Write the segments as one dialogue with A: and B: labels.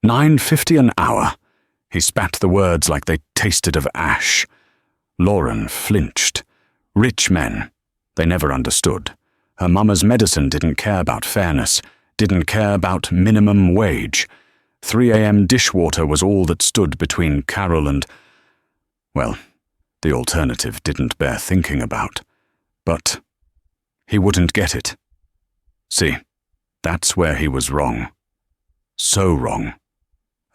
A: $9.50 an hour. He spat the words like they tasted of ash. Lauren flinched. Rich men. They never understood. Her mama's medicine didn't care about fairness, didn't care about minimum wage. 3 a.m. dishwater was all that stood between Carol and... well, the alternative didn't bear thinking about. But he wouldn't get it. See, that's where he was wrong. So wrong.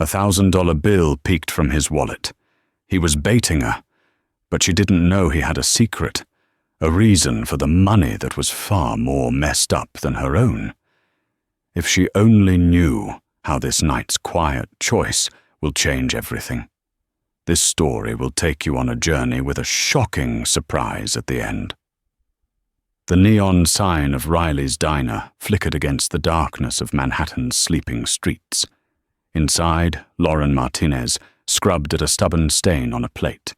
A: $1,000 bill peeked from his wallet. He was baiting her, but she didn't know he had a secret, a reason for the money that was far more messed up than her own. If she only knew how this night's quiet choice will change everything. This story will take you on a journey with a shocking surprise at the end. The neon sign of Riley's Diner flickered against the darkness of Manhattan's sleeping streets. Inside, Lauren Martinez scrubbed at a stubborn stain on a plate,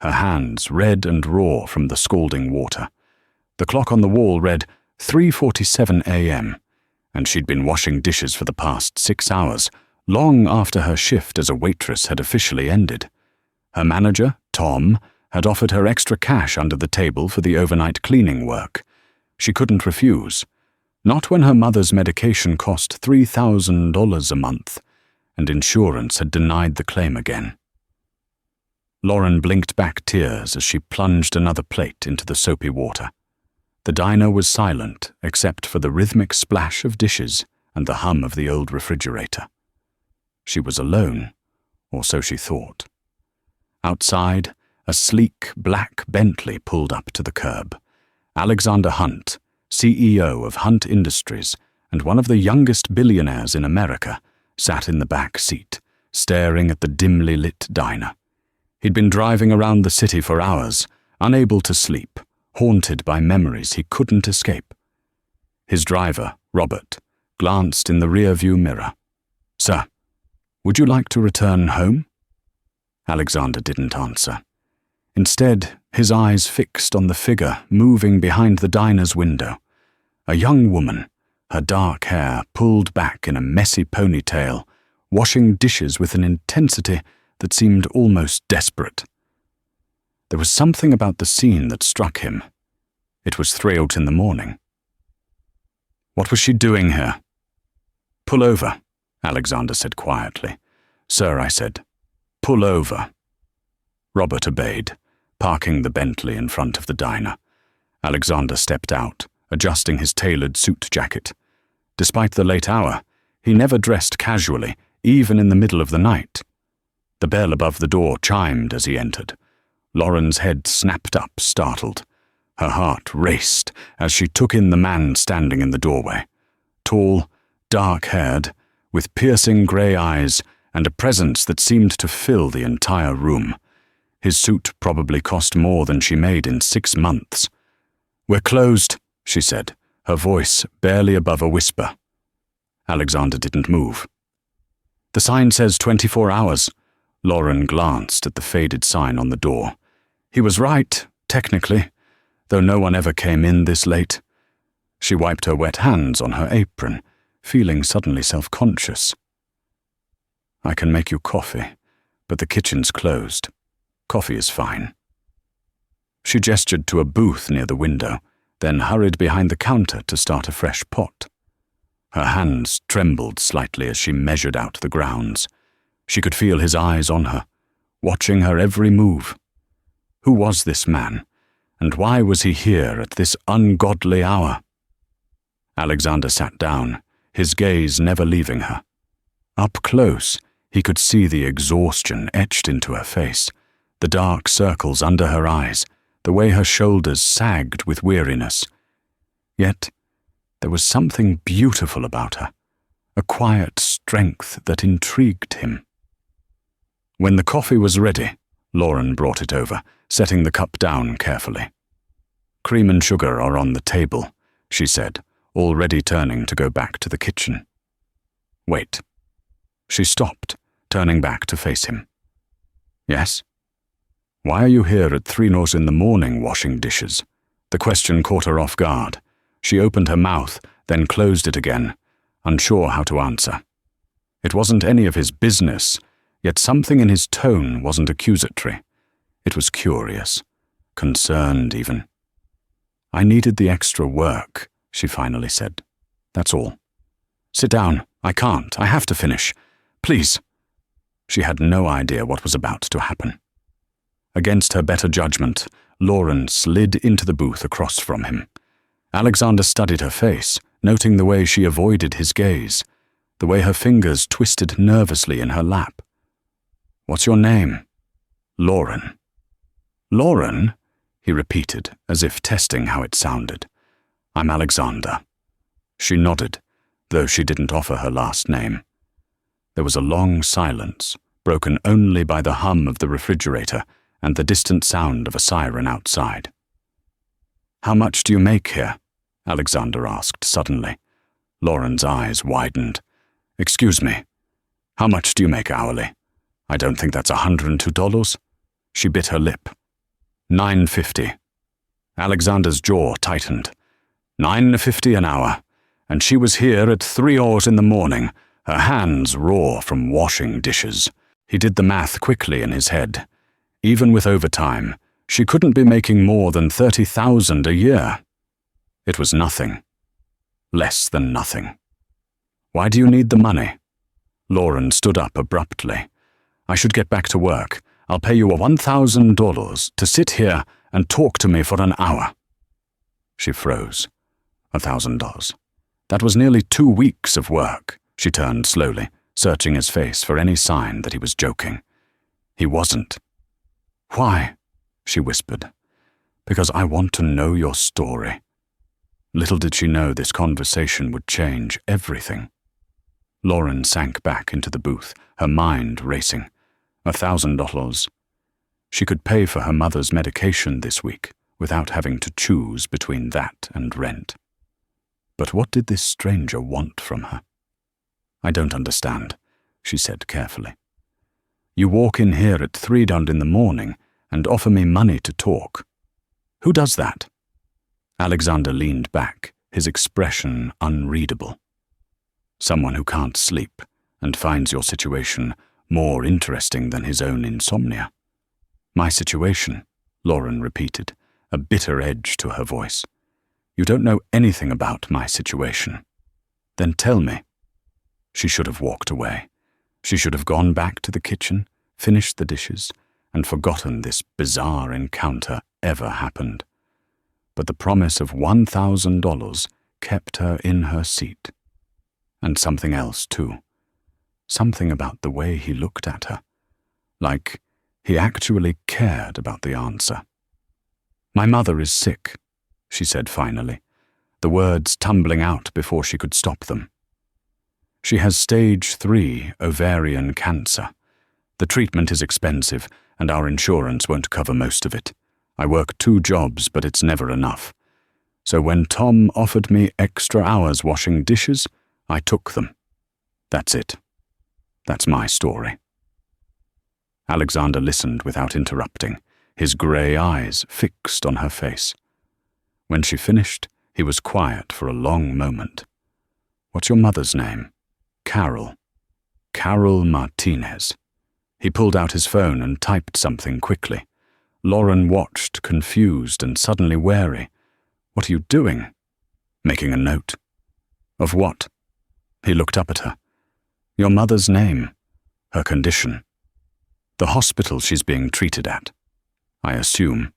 A: her hands red and raw from the scalding water. The clock on the wall read 3:47 a.m., and she'd been washing dishes for the past 6 hours, long after her shift as a waitress had officially ended. Her manager, Tom, had offered her extra cash under the table for the overnight cleaning work. She couldn't refuse. Not when her mother's medication cost $3,000 a month, and insurance had denied the claim again. Lauren blinked back tears as she plunged another plate into the soapy water. The diner was silent except for the rhythmic splash of dishes and the hum of the old refrigerator. She was alone, or so she thought. Outside, a sleek black Bentley pulled up to the curb. Alexander Hunt, CEO of Hunt Industries and one of the youngest billionaires in America, sat in the back seat, staring at the dimly lit diner. He'd been driving around the city for hours, unable to sleep, haunted by memories he couldn't escape. His driver, Robert, glanced in the rear-view mirror. "Sir, would you like to return home?" Alexander didn't answer. Instead, his eyes fixed on the figure moving behind the diner's window. A young woman, her dark hair pulled back in a messy ponytail, washing dishes with an intensity that seemed almost desperate. There was something about the scene that struck him. It was 3:00 in the morning. What was she doing here? "Pull over," Alexander said quietly. "Sir," I said, "pull over." Robert obeyed, parking the Bentley in front of the diner. Alexander stepped out, adjusting his tailored suit jacket. Despite the late hour, he never dressed casually, even in the middle of the night. The bell above the door chimed as he entered. Lauren's head snapped up, startled. Her heart raced as she took in the man standing in the doorway. Tall, dark-haired, with piercing grey eyes and a presence that seemed to fill the entire room. His suit probably cost more than she made in 6 months. "We're closed," she said, her voice barely above a whisper. Alexander didn't move. "The sign says 24 hours. Lauren glanced at the faded sign on the door. He was right, technically, though no one ever came in this late. She wiped her wet hands on her apron, feeling suddenly self-conscious. "I can make you coffee, but the kitchen's closed. Coffee is fine." She gestured to a booth near the window, then hurried behind the counter to start a fresh pot. Her hands trembled slightly as she measured out the grounds. She could feel his eyes on her, watching her every move. Who was this man, and why was he here at this ungodly hour? Alexander sat down, his gaze never leaving her. Up close, he could see the exhaustion etched into her face, the dark circles under her eyes, the way her shoulders sagged with weariness. Yet, there was something beautiful about her, a quiet strength that intrigued him. When the coffee was ready, Lauren brought it over, setting the cup down carefully. "Cream and sugar are on the table," she said, already turning to go back to the kitchen. "Wait." She stopped, turning back to face him. "Yes?" "Why are you here at 3:00 in the morning washing dishes?" The question caught her off guard. She opened her mouth, then closed it again, unsure how to answer. It wasn't any of his business, yet something in his tone wasn't accusatory. It was curious, concerned even. "I needed the extra work," she finally said. "That's all. Sit down. I can't. I have to finish. Please." She had no idea what was about to happen. Against her better judgment, Lauren slid into the booth across from him. Alexander studied her face, noting the way she avoided his gaze, the way her fingers twisted nervously in her lap. "What's your name?" "Lauren." "Lauren?" he repeated, as if testing how it sounded. "I'm Alexander." She nodded, though she didn't offer her last name. There was a long silence, broken only by the hum of the refrigerator and the distant sound of a siren outside. "How much do you make here?" Alexander asked suddenly. Lauren's eyes widened. "Excuse me, how much do you make hourly? I don't think that's $102. She bit her lip. $9.50. Alexander's jaw tightened. $9.50 an hour, and she was here at 3 in the morning, her hands raw from washing dishes. He did the math quickly in his head. Even with overtime, she couldn't be making more than $30,000 a year. It was nothing. Less than nothing. "Why do you need the money?" Lauren stood up abruptly. "I should get back to work. I'll pay you $1,000 to sit here and talk to me for an hour." She froze. $1,000. That was nearly 2 weeks of work. She turned slowly, searching his face for any sign that he was joking. He wasn't. "Why?" she whispered. "Because I want to know your story." Little did she know this conversation would change everything. Lauren sank back into the booth, her mind racing. $1,000. She could pay for her mother's medication this week without having to choose between that and rent. But what did this stranger want from her? "I don't understand," she said carefully. "You walk in here at 3 in the morning and offer me money to talk. Who does that?" Alexander leaned back, his expression unreadable. "Someone who can't sleep and finds your situation more interesting than his own insomnia." "My situation," Lauren repeated, a bitter edge to her voice. "You don't know anything about my situation. Then tell me." She should have walked away. She should have gone back to the kitchen, finished the dishes, and forgotten this bizarre encounter ever happened. But the promise of $1,000 kept her in her seat. And something else, too. Something about the way he looked at her. Like he actually cared about the answer. "My mother is sick," she said finally, the words tumbling out before she could stop them. "She has stage 3 ovarian cancer. The treatment is expensive, and our insurance won't cover most of it. I work 2 jobs, but it's never enough. So when Tom offered me extra hours washing dishes, I took them. That's it. That's my story." Alexander listened without interrupting, his grey eyes fixed on her face. When she finished, he was quiet for a long moment. "What's your mother's name?" "Carol. Carol Martinez." He pulled out his phone and typed something quickly. Lauren watched, confused and suddenly wary. "What are you doing?" "Making a note." "Of what?" He looked up at her. "Your mother's name. Her condition. The hospital she's being treated at. I assume."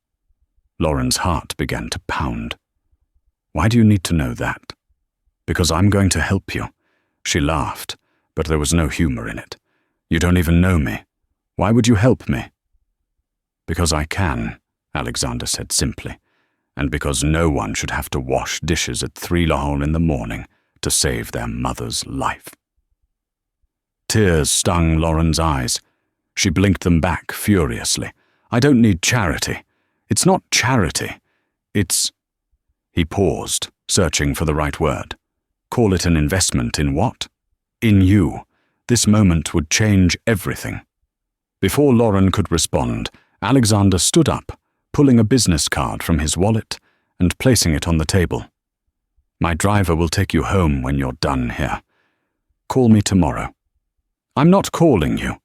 A: Lauren's heart began to pound. "Why do you need to know that?" "Because I'm going to help you." She laughed, but there was no humor in it. "You don't even know me. Why would you help me?" "Because I can," Alexander said simply, "and because no one should have to wash dishes at 3 in the morning to save their mother's life." Tears stung Lauren's eyes. She blinked them back furiously. "I don't need charity. It's not charity. It's—" He paused, searching for the right word. "Call it an investment in what?" "In you. This moment would change everything." Before Lauren could respond, Alexander stood up, pulling a business card from his wallet and placing it on the table. "My driver will take you home when you're done here. Call me tomorrow." I'm not calling you,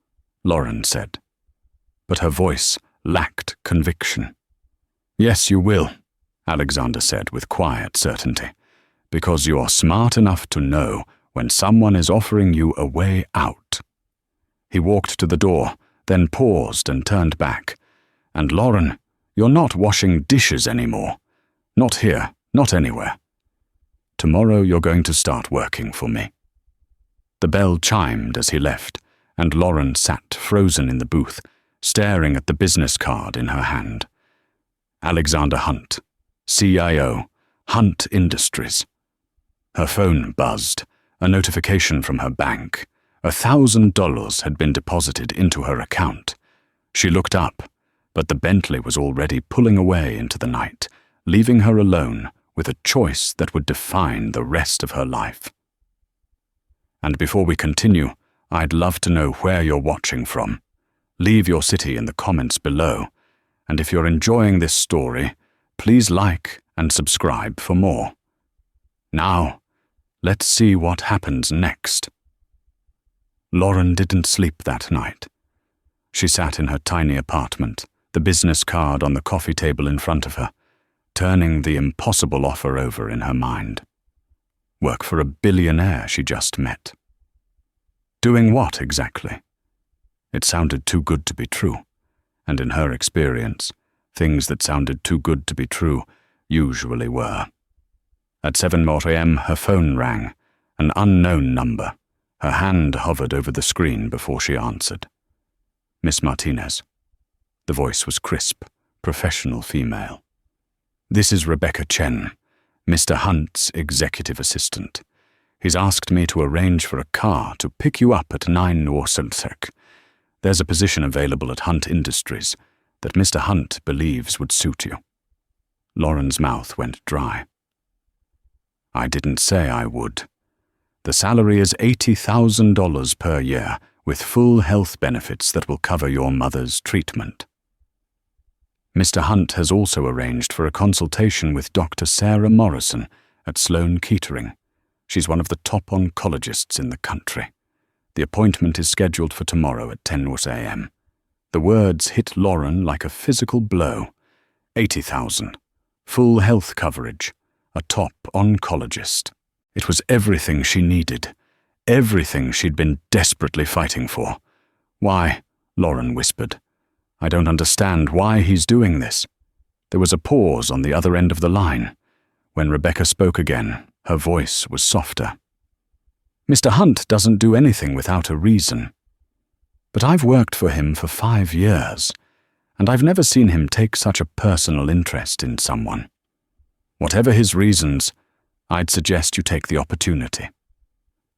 A: Lauren said. But her voice lacked conviction. Yes, you will, Alexander said with quiet certainty, because you're smart enough to know when someone is offering you a way out. He walked to the door, then paused and turned back. And Lauren, you're not washing dishes anymore. Not here, not anywhere. Tomorrow you're going to start working for me. The bell chimed as he left, and Lauren sat frozen in the booth, staring at the business card in her hand. Alexander Hunt, CIO, Hunt Industries. Her phone buzzed, a notification from her bank. $1,000 had been deposited into her account. She looked up, but the Bentley was already pulling away into the night, leaving her alone with a choice that would define the rest of her life. And before we continue, I'd love to know where you're watching from. Leave your city in the comments below, and if you're enjoying this story, please like and subscribe for more. Now, let's see what happens next. Lauren didn't sleep that night. She sat in her tiny apartment, the business card on the coffee table in front of her, turning the impossible offer over in her mind. Work for a billionaire she just met. Doing what exactly? It sounded too good to be true, and in her experience, things that sounded too good to be true usually were. At 7 a.m. her phone rang, an unknown number. Her hand hovered over the screen before she answered. Miss Martinez. The voice was crisp, professional female. This is Rebecca Chen, Mr. Hunt's executive assistant. He's asked me to arrange for a car to pick you up at 9 Warsansek. There's a position available at Hunt Industries that Mr. Hunt believes would suit you. Lauren's mouth went dry. I didn't say I would. The salary is $80,000 per year, with full health benefits that will cover your mother's treatment. Mr. Hunt has also arranged for a consultation with Dr. Sarah Morrison at Sloan Kettering. She's one of the top oncologists in the country. The appointment is scheduled for tomorrow at 10 a.m. The words hit Lauren like a physical blow. 80,000. Full health coverage. A top oncologist. It was everything she needed. Everything she'd been desperately fighting for. Why, Lauren whispered. I don't understand why he's doing this. There was a pause on the other end of the line. When Rebecca spoke again, her voice was softer. Mr. Hunt doesn't do anything without a reason. But I've worked for him for 5 years, and I've never seen him take such a personal interest in someone. Whatever his reasons, I'd suggest you take the opportunity.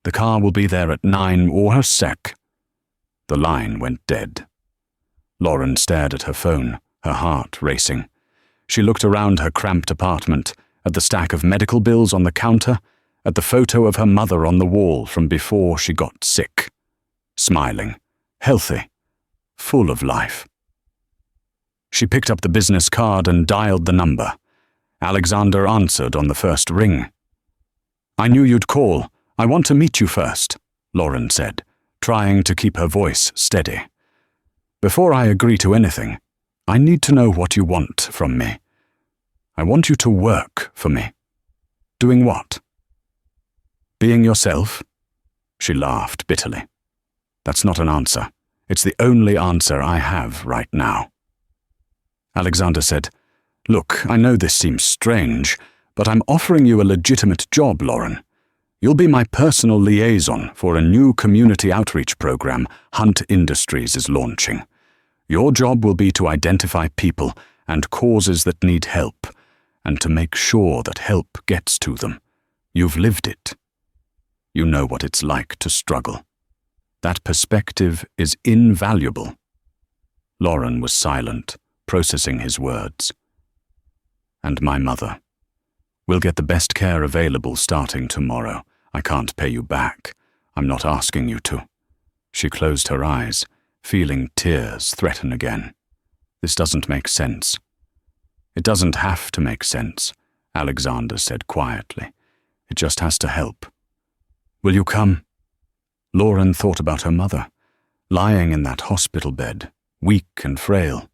A: The car will be there at 9 Warsansek. The line went dead. Lauren stared at her phone, her heart racing. She looked around her cramped apartment, at the stack of medical bills on the counter, at the photo of her mother on the wall from before she got sick. Smiling, healthy, full of life. She picked up the business card and dialed the number. Alexander answered on the first ring. I knew you'd call. I want to meet you first, Lauren said, trying to keep her voice steady. Before I agree to anything, I need to know what you want from me. I want you to work for me. Doing what? Being yourself? She laughed bitterly. That's not an answer. It's the only answer I have right now. Alexander said, Look, I know this seems strange, but I'm offering you a legitimate job, Lauren. You'll be my personal liaison for a new community outreach program Hunt Industries is launching. Your job will be to identify people and causes that need help, and to make sure that help gets to them. You've lived it. You know what it's like to struggle. That perspective is invaluable. Lauren was silent, processing his words. And my mother. We'll get the best care available starting tomorrow. I can't pay you back. I'm not asking you to. She closed her eyes, feeling tears threaten again. This doesn't make sense. It doesn't have to make sense, Alexander said quietly. It just has to help. Will you come? Lauren thought about her mother, lying in that hospital bed, weak and frail.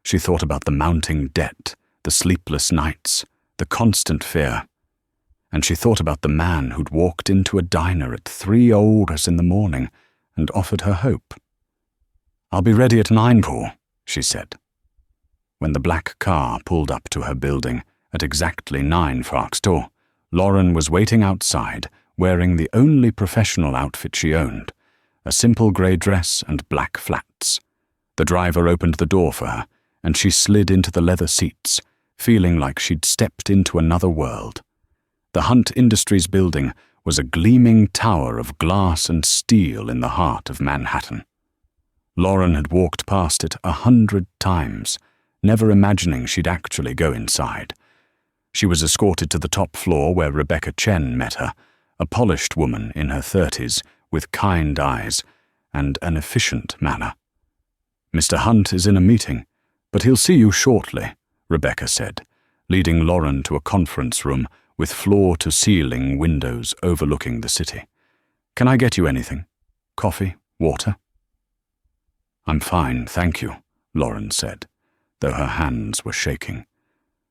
A: She thought about the mounting debt, the sleepless nights, the constant fear. And she thought about the man who'd walked into a diner at 3 hours in the morning and offered her hope. "I'll be ready at 9, Paul," she said. When the black car pulled up to her building at exactly 9 Farkstor, Lauren was waiting outside, wearing the only professional outfit she owned, a simple grey dress and black flats. The driver opened the door for her, and she slid into the leather seats, feeling like she'd stepped into another world. The Hunt Industries building was a gleaming tower of glass and steel in the heart of Manhattan. Lauren had walked past it 100 times, never imagining she'd actually go inside. She was escorted to the top floor where Rebecca Chen met her, a polished woman in her 30s with kind eyes and an efficient manner. "Mr. Hunt is in a meeting, but he'll see you shortly," Rebecca said, leading Lauren to a conference room with floor-to-ceiling windows overlooking the city. "Can I get you anything? Coffee? Water?" "I'm fine, thank you," Lauren said, though her hands were shaking.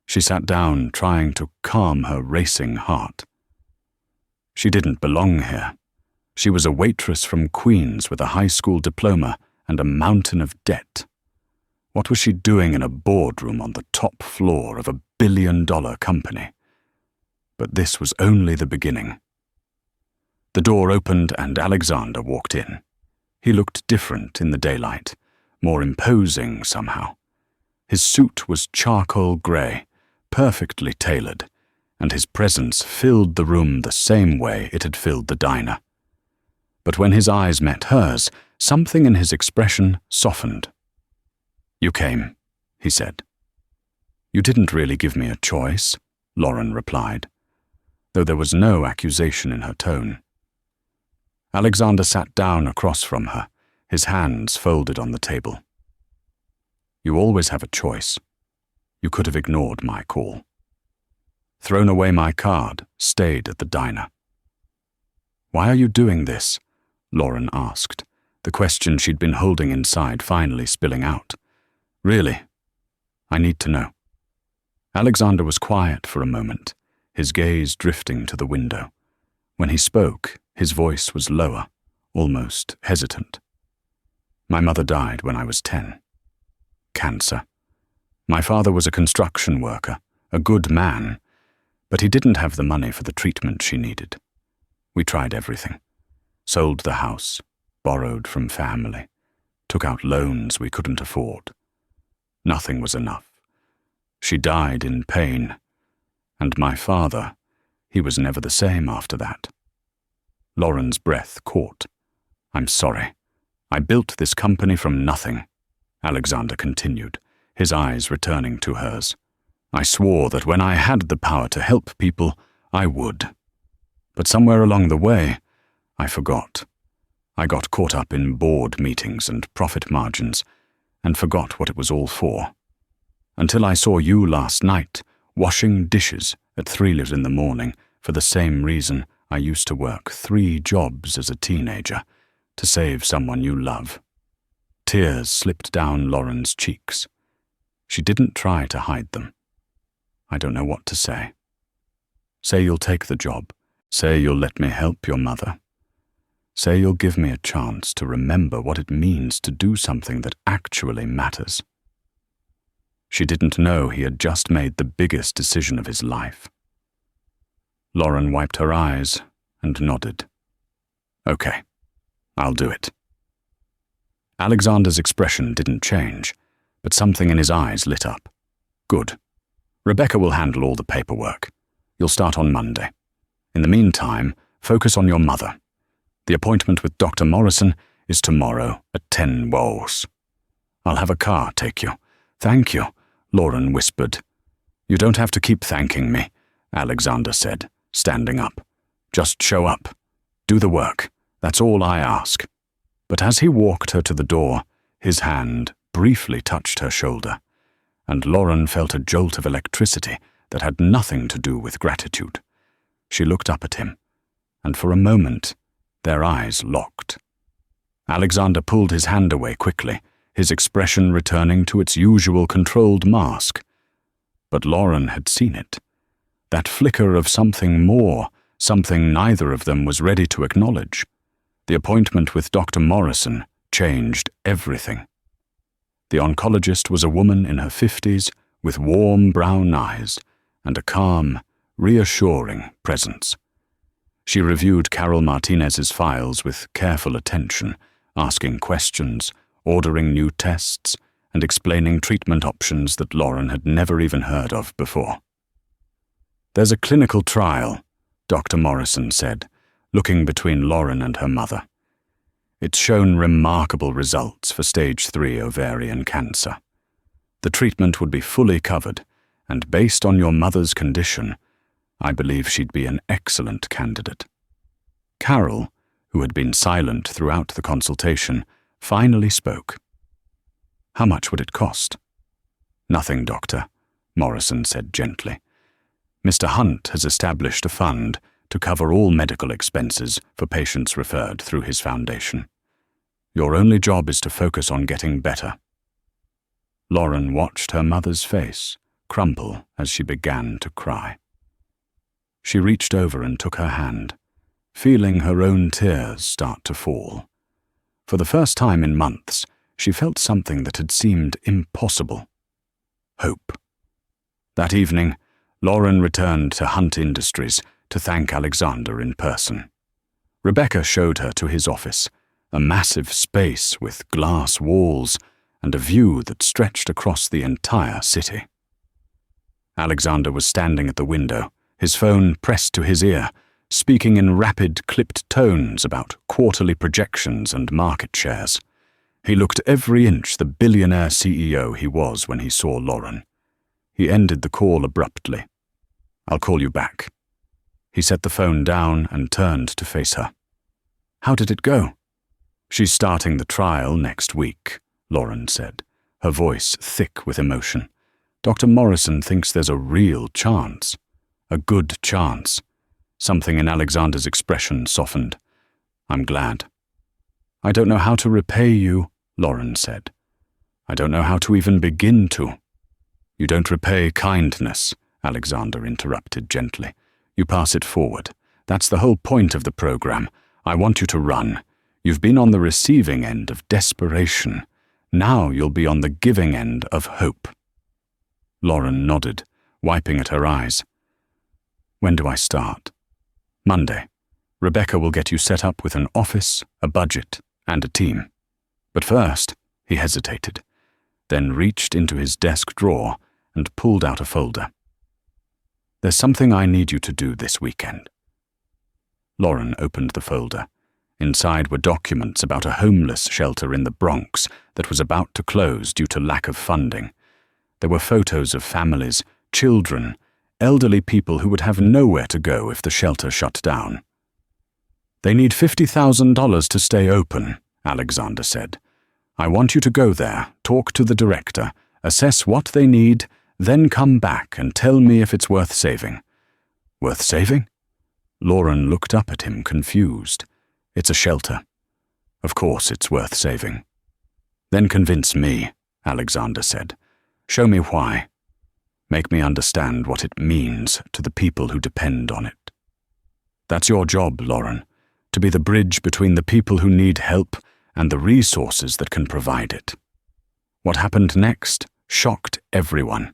A: She sat down, trying to calm her racing heart. She didn't belong here. She was a waitress from Queens with a high school diploma and a mountain of debt. What was she doing in a boardroom on the top floor of a billion-dollar company? But this was only the beginning. The door opened and Alexander walked in. He looked different in the daylight, more imposing somehow. His suit was charcoal grey, perfectly tailored, and his presence filled the room the same way it had filled the diner. But when his eyes met hers, something in his expression softened. "You came," he said. "You didn't really give me a choice," Lauren replied, though there was no accusation in her tone. Alexander sat down across from her, his hands folded on the table. "You always have a choice. You could have ignored my call. Thrown away my card, stayed at the diner." "Why are you doing this?" Lauren asked, the question she'd been holding inside finally spilling out. "Really? I need to know." Alexander was quiet for a moment, his gaze drifting to the window. When he spoke, his voice was lower, almost hesitant. "My mother died when I was 10. Cancer. My father was a construction worker, a good man, but he didn't have the money for the treatment she needed. We tried everything. Sold the house, borrowed from family, took out loans we couldn't afford. Nothing was enough. She died in pain, and my father, he was never the same after that." Lauren's breath caught. "I'm sorry. I built this company from nothing," Alexander continued, his eyes returning to hers. "I swore that when I had the power to help people, I would. But somewhere along the way, I forgot. I got caught up in board meetings and profit margins, and forgot what it was all for. Until I saw you last night, washing dishes at 3 in the morning for the same reason I used to work 3 jobs as a teenager, to save someone you love." Tears slipped down Lauren's cheeks. She didn't try to hide them. "I don't know what to say. Say you'll take the job. Say you'll let me help your mother. Say you'll give me a chance to remember what it means to do something that actually matters." She didn't know he had just made the biggest decision of his life. Lauren wiped her eyes and nodded. "Okay, I'll do it." Alexander's expression didn't change, but something in his eyes lit up. "Good. Rebecca will handle all the paperwork. You'll start on Monday. In the meantime, focus on your mother. The appointment with Dr. Morrison is tomorrow at 10 Wows. I'll have a car take you." "Thank you," Lauren whispered. "You don't have to keep thanking me," Alexander said, standing up. "Just show up. Do the work. That's all I ask." But as he walked her to the door, his hand briefly touched her shoulder, and Lauren felt a jolt of electricity that had nothing to do with gratitude. She looked up at him, and for a moment, Their eyes locked. Alexander pulled his hand away quickly, his expression returning to its usual controlled mask. But Lauren had seen it. That flicker of something more, something neither of them was ready to acknowledge. The appointment with Dr. Morrison changed everything. The oncologist was a woman in her 50s with warm brown eyes and a calm, reassuring presence. She reviewed Carol Martinez's files with careful attention, asking questions, ordering new tests, and explaining treatment options that Lauren had never even heard of before. "There's a clinical trial," Dr. Morrison said, looking between Lauren and her mother. "It's shown remarkable results for stage 3 ovarian cancer. The treatment would be fully covered, and based on your mother's condition, I believe she'd be an excellent candidate." Carol, who had been silent throughout the consultation, finally spoke. "How much would it cost?" "Nothing, Doctor," Morrison said gently. "Mr. Hunt has established a fund to cover all medical expenses for patients referred through his foundation. Your only job is to focus on getting better." Lauren watched her mother's face crumple as she began to cry. She reached over and took her hand, feeling her own tears start to fall. For the first time in months, she felt something that had seemed impossible. Hope. That evening, Lauren returned to Hunt Industries to thank Alexander in person. Rebecca showed her to his office, a massive space with glass walls and a view that stretched across the entire city. Alexander was standing at the window, his phone pressed to his ear, speaking in rapid, clipped tones about quarterly projections and market shares. He looked every inch the billionaire CEO he was when he saw Lauren. He ended the call abruptly. "I'll call you back." He set the phone down and turned to face her. "How did it go?" "She's starting the trial next week," Lauren said, her voice thick with emotion. "Dr. Morrison thinks there's a real chance. A good chance." Something in Alexander's expression softened. "I'm glad." "I don't know how to repay you," Lauren said. "I don't know how to even begin to." "You don't repay kindness," Alexander interrupted gently. "You pass it forward. That's the whole point of the program. I want you to run. You've been on the receiving end of desperation. Now you'll be on the giving end of hope." Lauren nodded, wiping at her eyes. "When do I start?" "Monday. Rebecca will get you set up with an office, a budget, and a team. But first," he hesitated, then reached into his desk drawer and pulled out a folder. "There's something I need you to do this weekend." Lauren opened the folder. Inside were documents about a homeless shelter in the Bronx that was about to close due to lack of funding. There were photos of families, children, elderly people who would have nowhere to go if the shelter shut down. "They need $50,000 to stay open," Alexander said. "I want you to go there, talk to the director, assess what they need, then come back and tell me if it's worth saving." "Worth saving?" Lauren looked up at him, confused. "It's a shelter. Of course it's worth saving." "Then convince me," Alexander said. "Show me why. Make me understand what it means to the people who depend on it." "That's your job, Lauren, to be the bridge between the people who need help and the resources that can provide it." What happened next shocked everyone.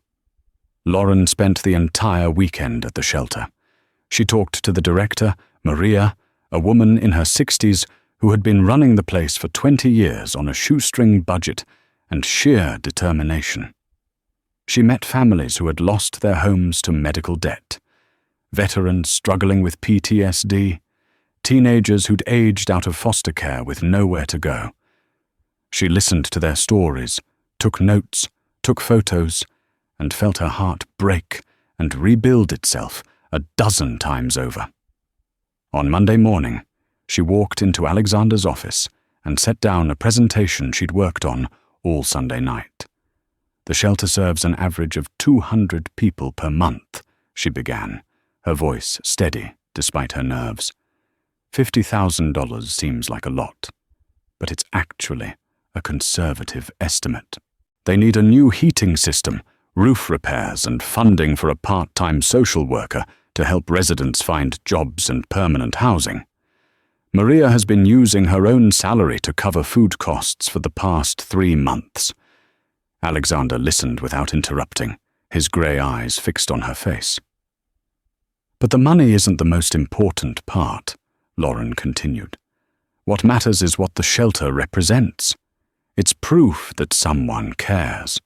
A: Lauren spent the entire weekend at the shelter. She talked to the director, Maria, a woman in her 60s who had been running the place for 20 years on a shoestring budget and sheer determination. She met families who had lost their homes to medical debt, veterans struggling with PTSD, teenagers who'd aged out of foster care with nowhere to go. She listened to their stories, took notes, took photos, and felt her heart break and rebuild itself a dozen times over. On Monday morning, she walked into Alexander's office and set down a presentation she'd worked on all Sunday night. "The shelter serves an average of 200 people per month," she began, her voice steady despite her nerves. $50,000 seems like a lot, but it's actually a conservative estimate. They need a new heating system, roof repairs, and funding for a part-time social worker to help residents find jobs and permanent housing. Maria has been using her own salary to cover food costs for the past 3 months. Alexander listened without interrupting, his grey eyes fixed on her face. But the money isn't the most important part, Lauren continued. What matters is what the shelter represents. It's proof that someone cares,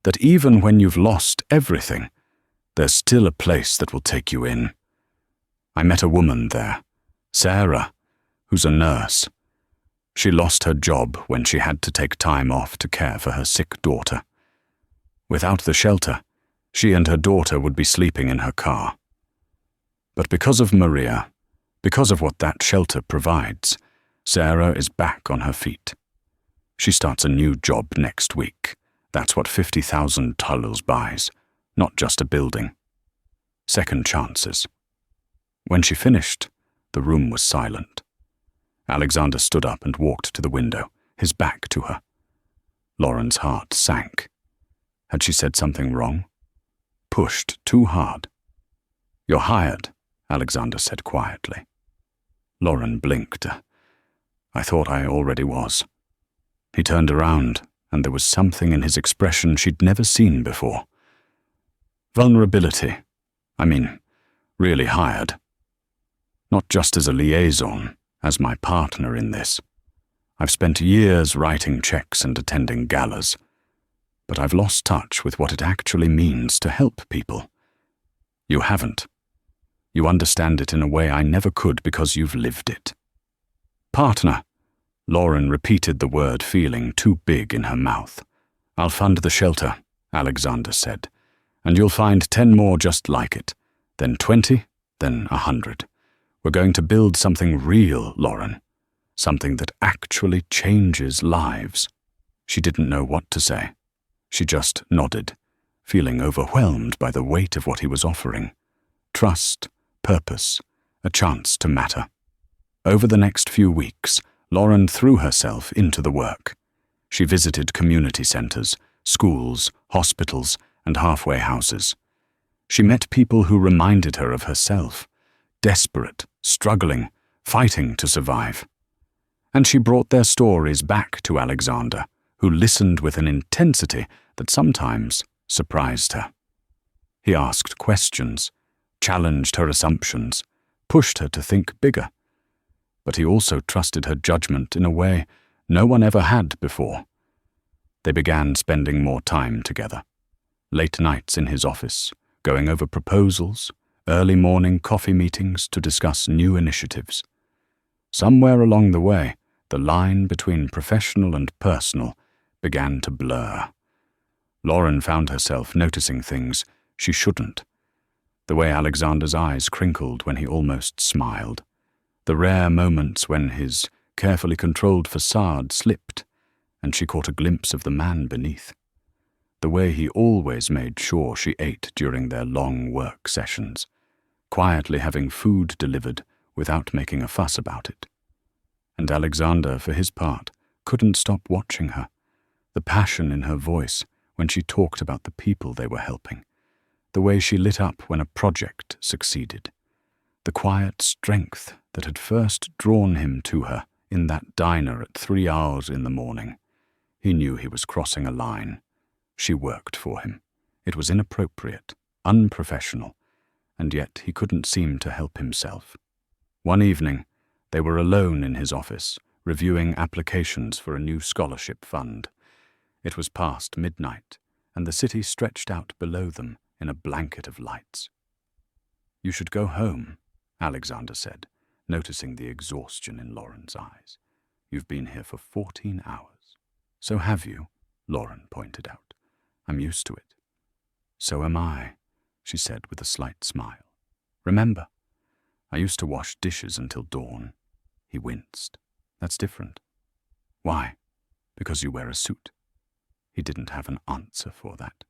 A: that even when you've lost everything, there's still a place that will take you in. I met a woman there, Sarah, who's a nurse. She lost her job when she had to take time off to care for her sick daughter. Without the shelter, she and her daughter would be sleeping in her car. But because of Maria, because of what that shelter provides, Sarah is back on her feet. She starts a new job next week. That's what $50,000 buys, not just a building. Second chances. When she finished, the room was silent. Alexander stood up and walked to the window, his back to her. Lauren's heart sank. Had she said something wrong? Pushed too hard? "You're hired," Alexander said quietly. Lauren blinked. "I thought I already was." He turned around, and there was something in his expression she'd never seen before. Vulnerability. Really hired. Not just as a liaison, as my partner in this. I've spent years writing checks and attending galas, but I've lost touch with what it actually means to help people. You haven't. You understand it in a way I never could because you've lived it. Partner. Lauren repeated the word, feeling too big in her mouth. "I'll fund the shelter," Alexander said, "and you'll find 10 more just like it, then 20, then 100. We're going to build something real, Lauren, something that actually changes lives." She didn't know what to say. She just nodded, feeling overwhelmed by the weight of what he was offering. Trust, purpose, a chance to matter. Over the next few weeks, Lauren threw herself into the work. She visited community centers, schools, hospitals, and halfway houses. She met people who reminded her of herself, desperate, struggling, fighting to survive. And she brought their stories back to Alexander, who listened with an intensity that sometimes surprised her. He asked questions, challenged her assumptions, pushed her to think bigger. But he also trusted her judgment in a way no one ever had before. They began spending more time together. Late nights in his office, going over proposals, early morning coffee meetings to discuss new initiatives. Somewhere along the way, the line between professional and personal began to blur. Lauren found herself noticing things she shouldn't. The way Alexander's eyes crinkled when he almost smiled. The rare moments when his carefully controlled facade slipped, and she caught a glimpse of the man beneath. The way he always made sure she ate during their long work sessions, quietly having food delivered without making a fuss about it. And Alexander, for his part, couldn't stop watching her. The passion in her voice when she talked about the people they were helping. The way she lit up when a project succeeded. The quiet strength that had first drawn him to her in that diner at 3 hours in the morning. He knew he was crossing a line. She worked for him. It was inappropriate, unprofessional, and yet he couldn't seem to help himself. One evening, they were alone in his office, reviewing applications for a new scholarship fund. It was past midnight, and the city stretched out below them in a blanket of lights. "You should go home," Alexander said, noticing the exhaustion in Lauren's eyes. "You've been here for 14 hours. "So have you," Lauren pointed out. "I'm used to it." "So am I," she said with a slight smile. "Remember, I used to wash dishes until dawn." He winced. "That's different." "Why?" "Because you wear a suit." He didn't have an answer for that.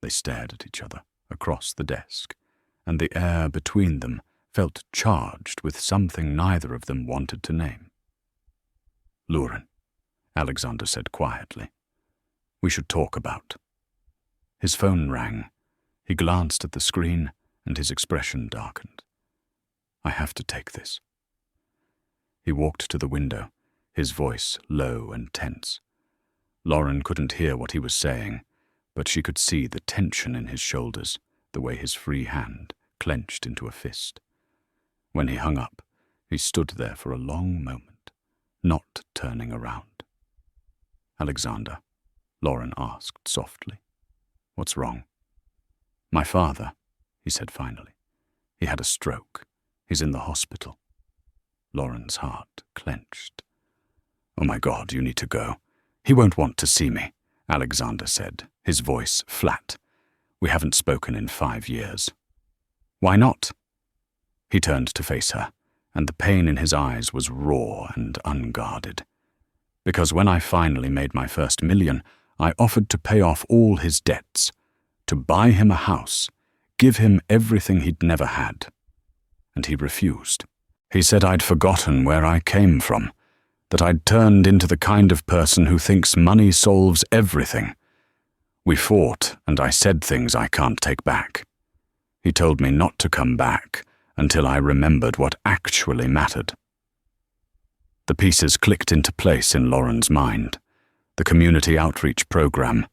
A: They stared at each other across the desk, and the air between them felt charged with something neither of them wanted to name. "Lauren," Alexander said quietly. "We should talk about." His phone rang. He glanced at the screen, and his expression darkened. "I have to take this." He walked to the window, his voice low and tense. Lauren couldn't hear what he was saying, but she could see the tension in his shoulders, the way his free hand clenched into a fist. When he hung up, he stood there for a long moment, not turning around. "Alexander," Lauren asked softly, "what's wrong?" "My father," he said finally. "He had a stroke. He's in the hospital." Lauren's heart clenched. "Oh my God, you need to go. He won't want to see me," Alexander said, his voice flat. "We haven't spoken in 5 years." "Why not?" He turned to face her, and the pain in his eyes was raw and unguarded. "Because when I finally made my first $1 million, I offered to pay off all his debts, to buy him a house, give him everything he'd never had. And he refused. He said I'd forgotten where I came from, that I'd turned into the kind of person who thinks money solves everything. We fought, and I said things I can't take back. He told me not to come back until I remembered what actually mattered." The pieces clicked into place in Lauren's mind. The community outreach program,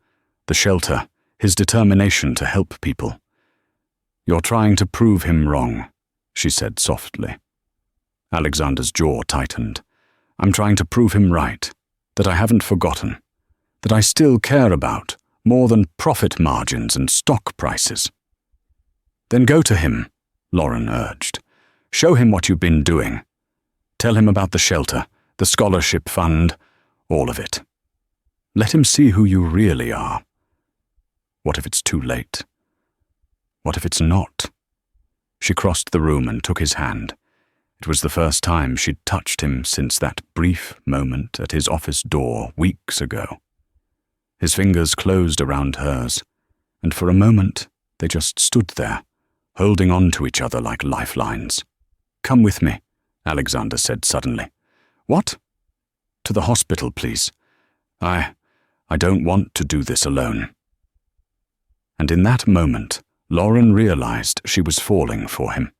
A: the shelter, his determination to help people. "You're trying to prove him wrong," she said softly. Alexander's jaw tightened. "I'm trying to prove him right, that I haven't forgotten, that I still care about more than profit margins and stock prices." "Then go to him," Lauren urged. "Show him what you've been doing. Tell him about the shelter, the scholarship fund, all of it. Let him see who you really are. What if it's too late? What if it's not?" She crossed the room and took his hand. It was the first time she'd touched him since that brief moment at his office door weeks ago. His fingers closed around hers, and for a moment they just stood there, holding on to each other like lifelines. "Come with me," Alexander said suddenly. "What?" "To the hospital, please. I don't want to do this alone." And in that moment, Lauren realized she was falling for him.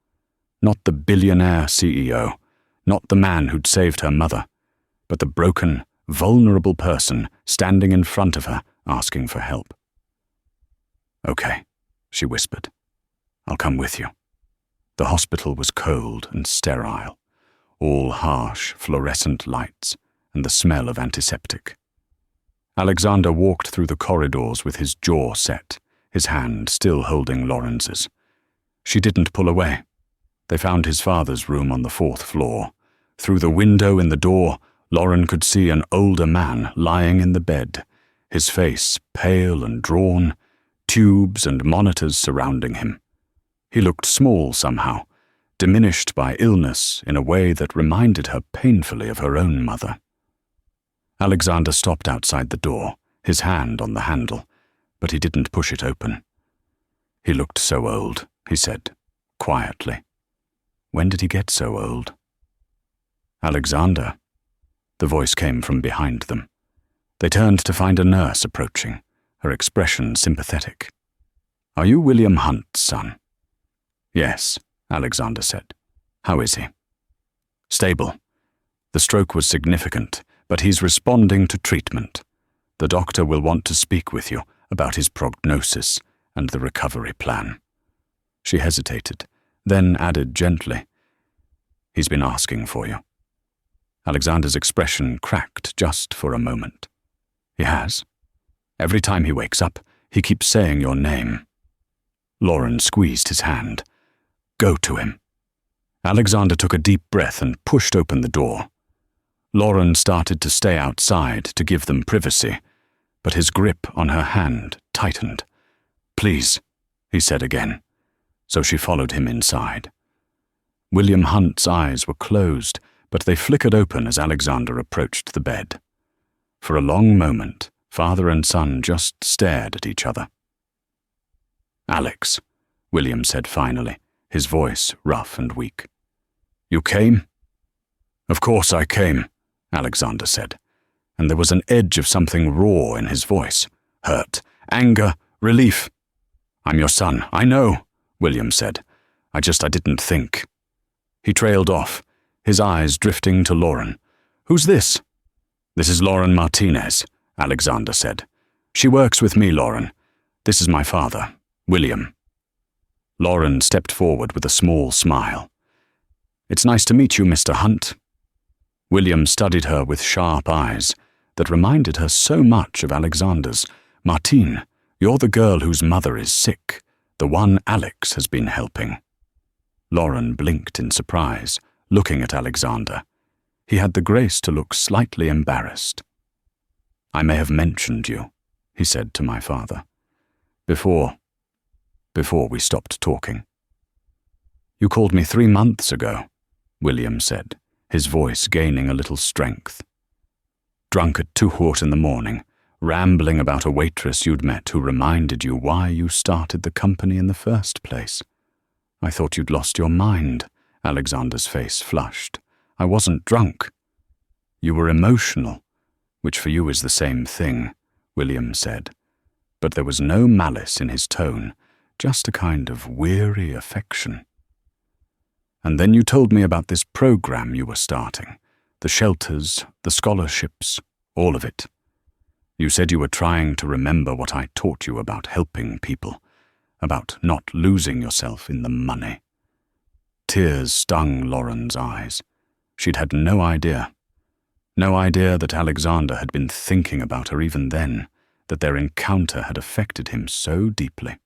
A: Not the billionaire CEO, not the man who'd saved her mother, but the broken, vulnerable person standing in front of her asking for help. "Okay," she whispered. "I'll come with you." The hospital was cold and sterile, all harsh fluorescent lights and the smell of antiseptic. Alexander walked through the corridors with his jaw set, his hand still holding Lawrence's. She didn't pull away. They found his father's room on the 4th floor. Through the window in the door, Lauren could see an older man lying in the bed, his face pale and drawn, tubes and monitors surrounding him. He looked small somehow, diminished by illness in a way that reminded her painfully of her own mother. Alexander stopped outside the door, his hand on the handle, but he didn't push it open. "He looked so old," he said, quietly. "When did he get so old?" "Alexander." The voice came from behind them. They turned to find a nurse approaching, her expression sympathetic. "Are you William Hunt's son?" "Yes," Alexander said. "How is he?" "Stable. The stroke was significant, but he's responding to treatment. The doctor will want to speak with you about his prognosis and the recovery plan." She hesitated, then added gently, "He's been asking for you." Alexander's expression cracked just for a moment. "He has? Every time he wakes up, he keeps saying your name." Lauren squeezed his hand. "Go to him." Alexander took a deep breath and pushed open the door. Lauren started to stay outside to give them privacy, but his grip on her hand tightened. "Please," he said again, so she followed him inside. William Hunt's eyes were closed, but they flickered open as Alexander approached the bed. For a long moment, father and son just stared at each other. "Alex," William said finally, his voice rough and weak. "You came?" "Of course I came," Alexander said, and there was an edge of something raw in his voice. Hurt, anger, relief. "I'm your son, I know," William said. I didn't think." He trailed off, his eyes drifting to Lauren. "Who's this?" "This is Lauren Martinez," Alexander said. "She works with me, Lauren. This is my father, William." Lauren stepped forward with a small smile. "It's nice to meet you, Mr. Hunt." William studied her with sharp eyes that reminded her so much of Alexander's. "Martine, you're the girl whose mother is sick, the one Alex has been helping." Lauren blinked in surprise, looking at Alexander. He had the grace to look slightly embarrassed. "I may have mentioned you," he said to my father, before we stopped talking." "You called me 3 months ago," William said, his voice gaining a little strength. "Drunk at 2:00 in the morning, rambling about a waitress you'd met who reminded you why you started the company in the first place. I thought you'd lost your mind." Alexander's face flushed. "I wasn't drunk." "You were emotional, which for you is the same thing," William said. But there was no malice in his tone, just a kind of weary affection. "And then you told me about this program you were starting, the shelters, the scholarships, all of it. You said you were trying to remember what I taught you about helping people, about not losing yourself in the money." Tears stung Lauren's eyes. She'd had no idea that Alexander had been thinking about her even then, that their encounter had affected him so deeply.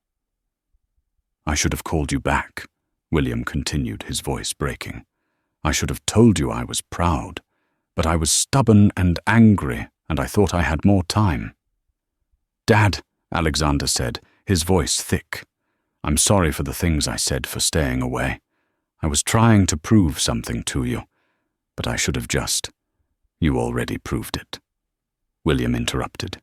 A: "I should have called you back," William continued, his voice breaking. "I should have told you I was proud, but I was stubborn and angry, and I thought I had more time." "Dad," Alexander said, his voice thick, "I'm sorry for the things I said for staying away. I was trying to prove something to you, but I should have just—" "You already proved it," William interrupted.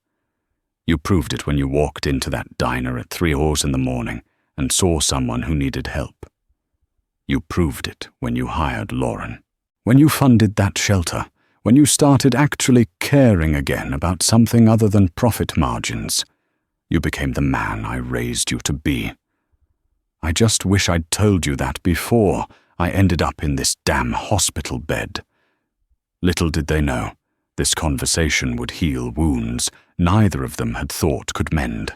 A: "You proved it when you walked into that diner at 3:00 in the morning and saw someone who needed help. You proved it when you hired Lauren, when you funded that shelter, when you started actually caring again about something other than profit margins. You became the man I raised you to be. I just wish I'd told you that before I ended up in this damn hospital bed." Little did they know, this conversation would heal wounds neither of them had thought could mend.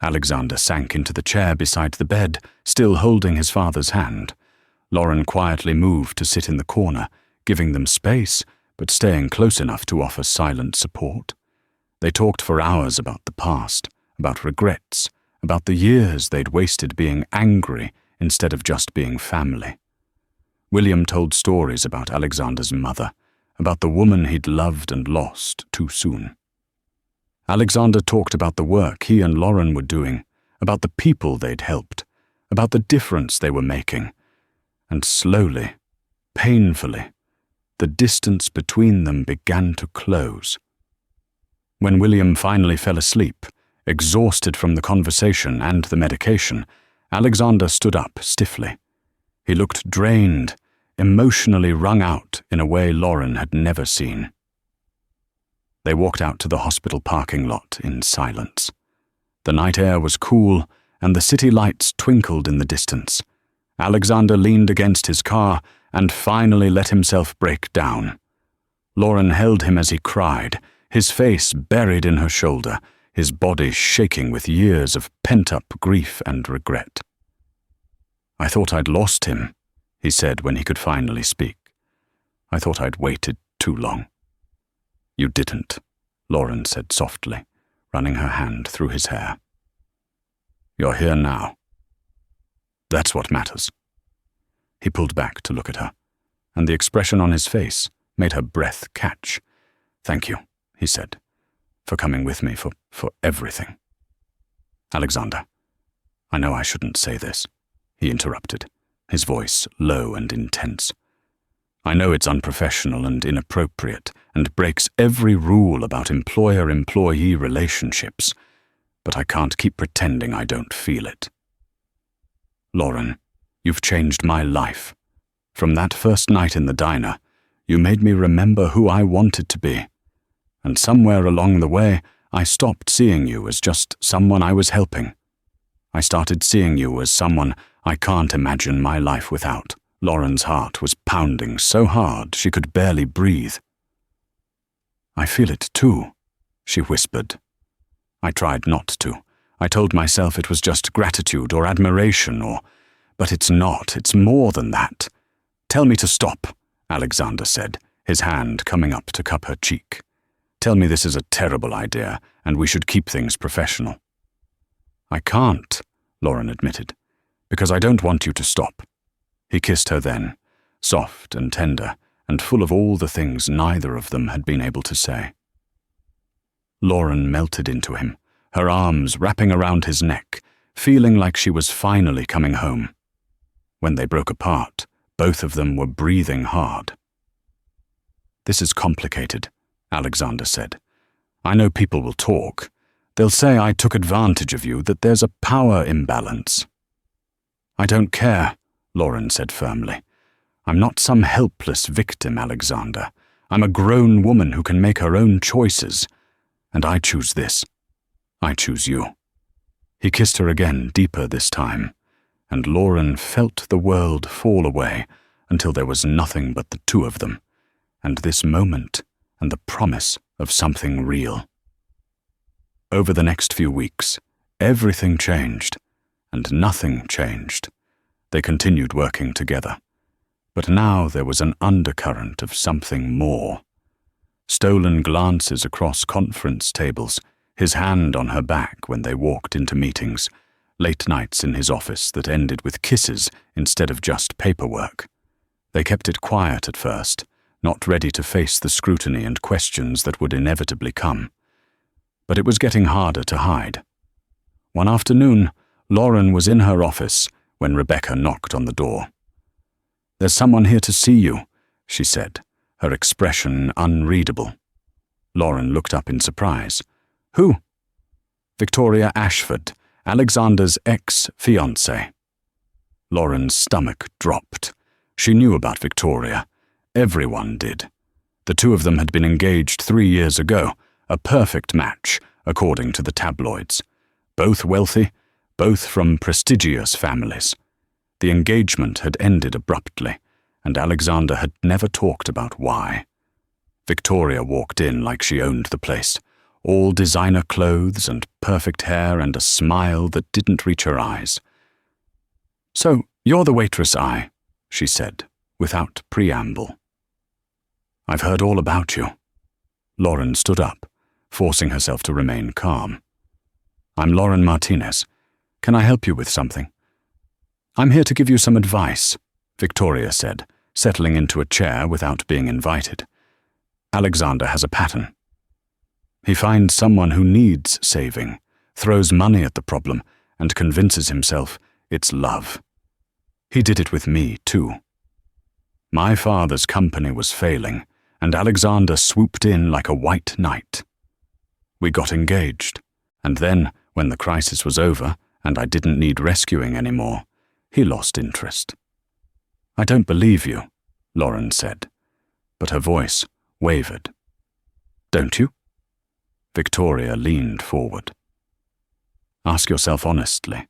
A: Alexander sank into the chair beside the bed, still holding his father's hand. Lauren quietly moved to sit in the corner, giving them space, but staying close enough to offer silent support. They talked for hours about the past, about regrets, about the years they'd wasted being angry instead of just being family. William told stories about Alexander's mother, about the woman he'd loved and lost too soon. Alexander talked about the work he and Lauren were doing, about the people they'd helped, about the difference they were making. And slowly, painfully, the distance between them began to close. When William finally fell asleep, exhausted from the conversation and the medication, Alexander stood up stiffly. He looked drained, emotionally wrung out in a way Lauren had never seen. They walked out to the hospital parking lot in silence. The night air was cool, and the city lights twinkled in the distance. Alexander leaned against his car and finally let himself break down. Lauren held him as he cried, his face buried in her shoulder, his body shaking with years of pent-up grief and regret. "I thought I'd lost him," he said when he could finally speak. "I thought I'd waited too long." "You didn't," Lauren said softly, running her hand through his hair. "You're here now. That's what matters." He pulled back to look at her, and the expression on his face made her breath catch. "Thank you," he said, "for coming with me, for everything." "Alexander, I know I shouldn't say this," he interrupted, his voice low and intense. "I know it's unprofessional and inappropriate and breaks every rule about employer-employee relationships, but I can't keep pretending I don't feel it." "Lauren," You've changed my life. From that first night in the diner, you made me remember who I wanted to be. And somewhere along the way, I stopped seeing you as just someone I was helping. I started seeing you as someone I can't imagine my life without." Lauren's heart was pounding so hard she could barely breathe. "I feel it too," she whispered. I tried not to. I told myself it was just gratitude or admiration but it's not. It's more than that. "Tell me to stop," Alexander said, his hand coming up to cup her cheek. "Tell me this is a terrible idea and we should keep things professional." "I can't," Lauren admitted, "because I don't want you to stop." He kissed her then, soft and tender, and full of all the things neither of them had been able to say. Lauren melted into him, her arms wrapping around his neck, feeling like she was finally coming home. When they broke apart, both of them were breathing hard. "This is complicated," Alexander said. "I know people will talk. They'll say I took advantage of you, that there's a power imbalance." "I don't care," Lauren said firmly. "I'm not some helpless victim, Alexander. I'm a grown woman who can make her own choices. And I choose this. I choose you." He kissed her again, deeper this time, and Lauren felt the world fall away until there was nothing but the two of them, and this moment and the promise of something real. Over the next few weeks, everything changed, and nothing changed. They continued working together, but now there was an undercurrent of something more. Stolen glances across conference tables, his hand on her back when they walked into meetings, late nights in his office that ended with kisses instead of just paperwork. They kept it quiet at first, not ready to face the scrutiny and questions that would inevitably come. But it was getting harder to hide. One afternoon, Lauren was in her office when Rebecca knocked on the door. "There's someone here to see you," she said, her expression unreadable. Lauren looked up in surprise. "Who?" "Victoria Ashford, Alexander's ex-fiancée." Lauren's stomach dropped. She knew about Victoria. Everyone did. The two of them had been engaged 3 years ago, a perfect match, according to the tabloids. Both wealthy, both from prestigious families. The engagement had ended abruptly, and Alexander had never talked about why. Victoria walked in like she owned the place, all designer clothes and perfect hair and a smile that didn't reach her eyes. "So, you're the waitress she said, without preamble. "I've heard all about you." Lauren stood up, forcing herself to remain calm. "I'm Lauren Martinez. Can I help you with something?" "I'm here to give you some advice," Victoria said, settling into a chair without being invited. "Alexander has a pattern. He finds someone who needs saving, throws money at the problem, and convinces himself it's love. He did it with me, too. My father's company was failing, and Alexander swooped in like a white knight. We got engaged, and then, when the crisis was over and I didn't need rescuing anymore, he lost interest." "I don't believe you," Lauren said, but her voice wavered. "Don't you?" Victoria leaned forward. "Ask yourself honestly,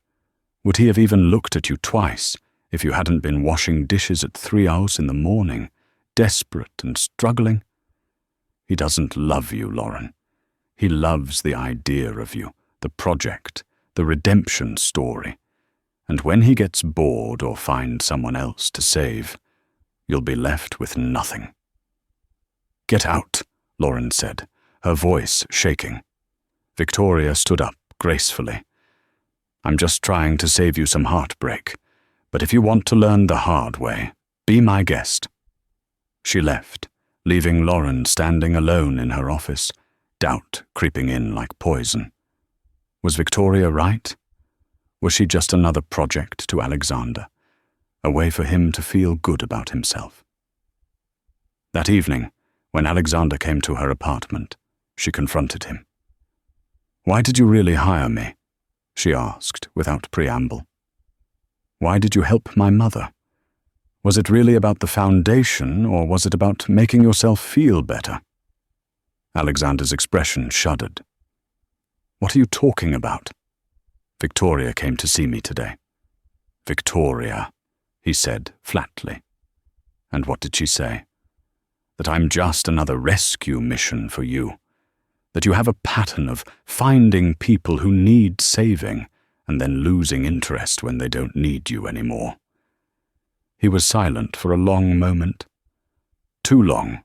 A: would he have even looked at you twice if you hadn't been washing dishes at 3 hours in the morning, desperate and struggling? He doesn't love you, Lauren. He loves the idea of you, the project, the redemption story. And when he gets bored or finds someone else to save, you'll be left with nothing." "Get out," Lauren said, her voice shaking. Victoria stood up gracefully. "I'm just trying to save you some heartbreak, but if you want to learn the hard way, be my guest." She left, leaving Lauren standing alone in her office, doubt creeping in like poison. Was Victoria right? Was she just another project to Alexander, a way for him to feel good about himself? That evening, when Alexander came to her apartment, she confronted him. "Why did you really hire me?" she asked without preamble. Why did you help my mother? Was it really about the foundation, or was it about making yourself feel better?" Alexander's expression shuddered. "What are you talking about?" "Victoria came to see me today." "Victoria," he said flatly. "And what did she say?" "That I'm just another rescue mission for you. That you have a pattern of finding people who need saving and then losing interest when they don't need you anymore." He was silent for a long moment. Too long.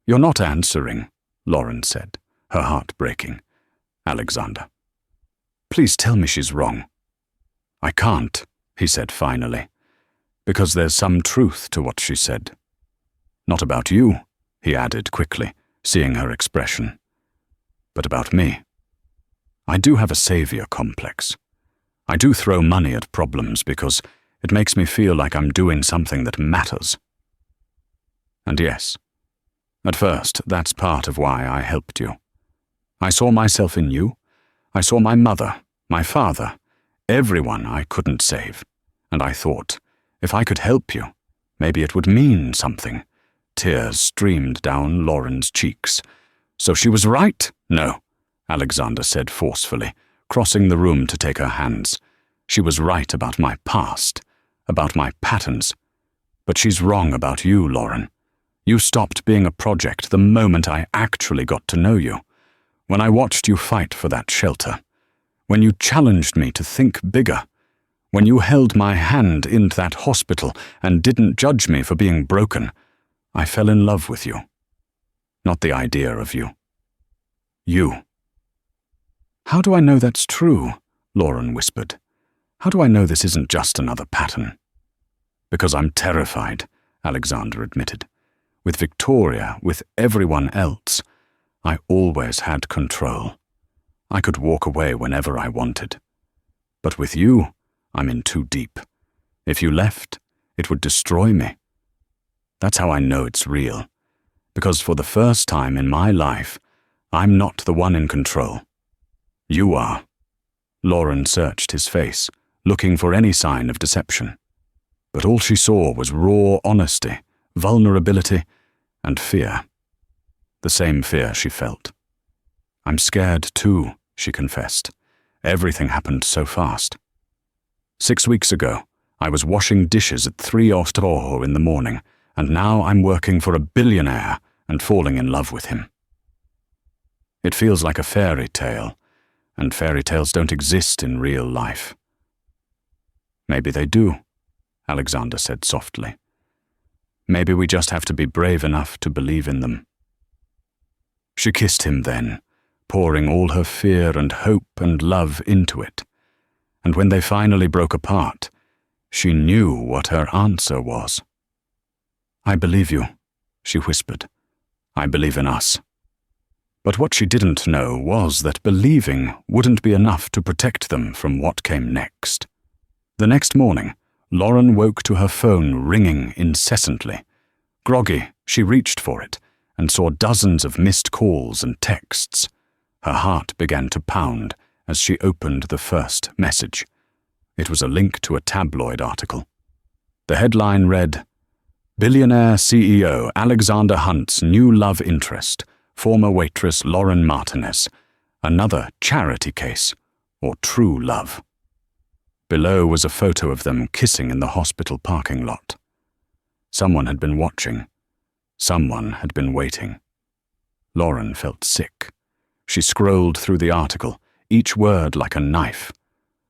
A: "You're not answering," Lauren said, her heart breaking. "Alexander, please tell me she's wrong." "I can't," he said finally, "because there's some truth to what she said. Not about you," he added quickly, seeing her expression, "but about me. I do have a savior complex. I do throw money at problems because it makes me feel like I'm doing something that matters. And yes, at first, that's part of why I helped you. I saw myself in you. I saw my mother, my father, everyone I couldn't save. And I thought, if I could help you, maybe it would mean something." Tears streamed down Lauren's cheeks. "So she was right?" "No," Alexander said forcefully, crossing the room to take her hands. "She was right about my past, about my patterns. But she's wrong about you, Lauren. You stopped being a project the moment I actually got to know you. When I watched you fight for that shelter. When you challenged me to think bigger. When you held my hand into that hospital and didn't judge me for being broken. I fell in love with you. Not the idea of you. You." "How do I know that's true?" Lauren whispered. "How do I know this isn't just another pattern?" "Because I'm terrified," Alexander admitted. "With Victoria, with everyone else, I always had control. I could walk away whenever I wanted. But with you, I'm in too deep. If you left, it would destroy me. That's how I know it's real. Because for the first time in my life, I'm not the one in control. You are." Lauren searched his face, looking for any sign of deception. But all she saw was raw honesty, vulnerability, and fear. The same fear she felt. "I'm scared too," she confessed. "Everything happened so fast. 6 weeks ago, I was washing dishes at 3 Ostroho in the morning, and now I'm working for a billionaire and falling in love with him. It feels like a fairy tale, and fairy tales don't exist in real life." "Maybe they do," Alexander said softly. "Maybe we just have to be brave enough to believe in them." She kissed him then, pouring all her fear and hope and love into it. And when they finally broke apart, she knew what her answer was. "I believe you," she whispered. "I believe in us." But what she didn't know was that believing wouldn't be enough to protect them from what came next. The next morning, Lauren woke to her phone ringing incessantly. Groggy, she reached for it and saw dozens of missed calls and texts. Her heart began to pound as she opened the first message. It was a link to a tabloid article. The headline read, "Billionaire CEO Alexander Hunt's new love interest, former waitress Lauren Martinez, another charity case, or true love." Below was a photo of them kissing in the hospital parking lot. Someone had been watching. Someone had been waiting. Lauren felt sick. She scrolled through the article, each word like a knife.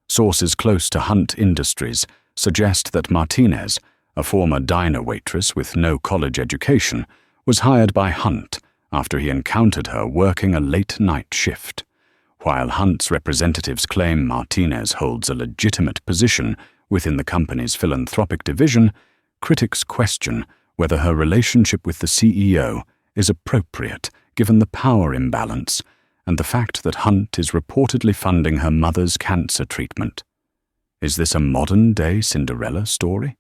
A: Sources close to Hunt Industries suggest that Martinez, a former diner waitress with no college education, was hired by Hunt after he encountered her working a late-night shift. While Hunt's representatives claim Martinez holds a legitimate position within the company's philanthropic division, critics question whether her relationship with the CEO is appropriate given the power imbalance and the fact that Hunt is reportedly funding her mother's cancer treatment. Is this a modern-day Cinderella story?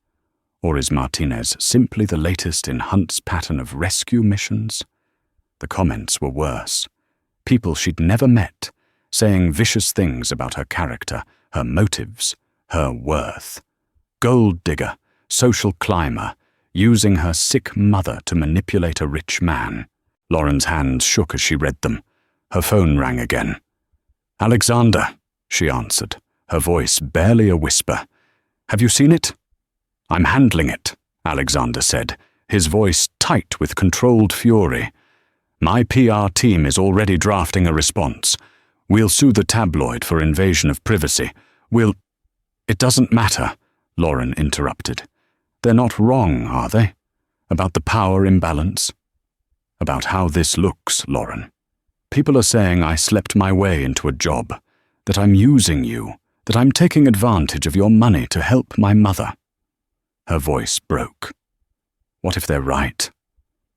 A: Or is Martinez simply the latest in Hunt's pattern of rescue missions? The comments were worse. People she'd never met, saying vicious things about her character, her motives, her worth. Gold digger, social climber, using her sick mother to manipulate a rich man. Lauren's hands shook as she read them. Her phone rang again. "Alexander," she answered, her voice barely a whisper. "Have you seen it?" "I'm handling it," Alexander said, his voice tight with controlled fury. "My PR team is already drafting a response. We'll sue the tabloid for invasion of privacy. It doesn't matter," Lauren interrupted. "They're not wrong, are they? About the power imbalance? About how this looks, Lauren. People are saying I slept my way into a job, that I'm using you, that I'm taking advantage of your money to help my mother." Her voice broke. "What if they're right?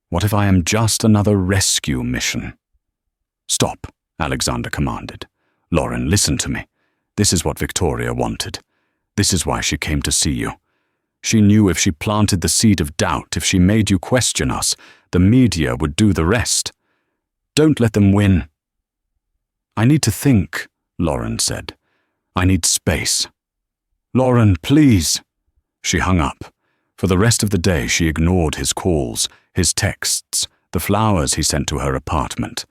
A: What if I am just another rescue mission?" "Stop," Alexander commanded. "Lauren, listen to me. This is what Victoria wanted. This is why she came to see you. She knew if she planted the seed of doubt, if she made you question us, the media would do the rest. Don't let them win." "I need to think," Lauren said. "I need space." "Lauren, please." She hung up. For the rest of the day she ignored his calls, his texts, the flowers he sent to her apartment.